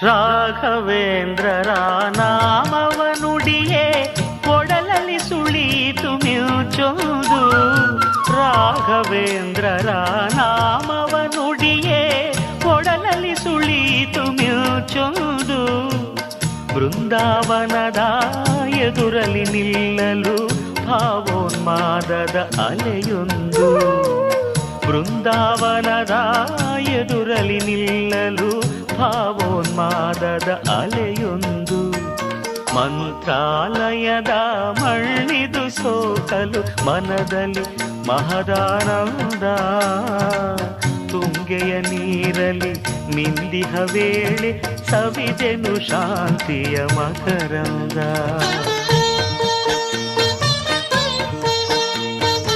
ರಾಘವೇಂದ್ರರ ನಾಮವ ನುಡಿಯೇ ಕೊಡಲಲ್ಲಿ ಸುಳೀತು ಮಿಂಚೊಂದು. ರಾಘವೇಂದ್ರರ ನಾಮವ ನುಡಿಯೇ ಕೊಡಲಲ್ಲಿ ಸುಳೀತು ಮಿಂಚೊಂದು. ಬೃಂದಾವನದ ಎದುರಲ್ಲಿ ನಿಲ್ಲಲು ಭಾವೋನ್ಮಾದದ ಅಲೆಯೊಂದು. ಬೃಂದಾವನದ ಎದುರಲ್ಲಿ ನಿಲ್ಲಲು ಭಾವೋನ್ಮಾದದ ಅಲೆಯೊಂದು. ಮಂತ್ರಾಲಯದ ಮಣ್ಣಿದು ಸೋಕಲು ಮನದಲ್ಲಿ ಮಹದಾನಂದ. ತುಂಗೆಯ ನೀರಲಿ ಮಿಂದಿಹ ವೇಳೆ ಸವಿದೆನು ಶಾಂತಿಯ ಮಕರಂದ.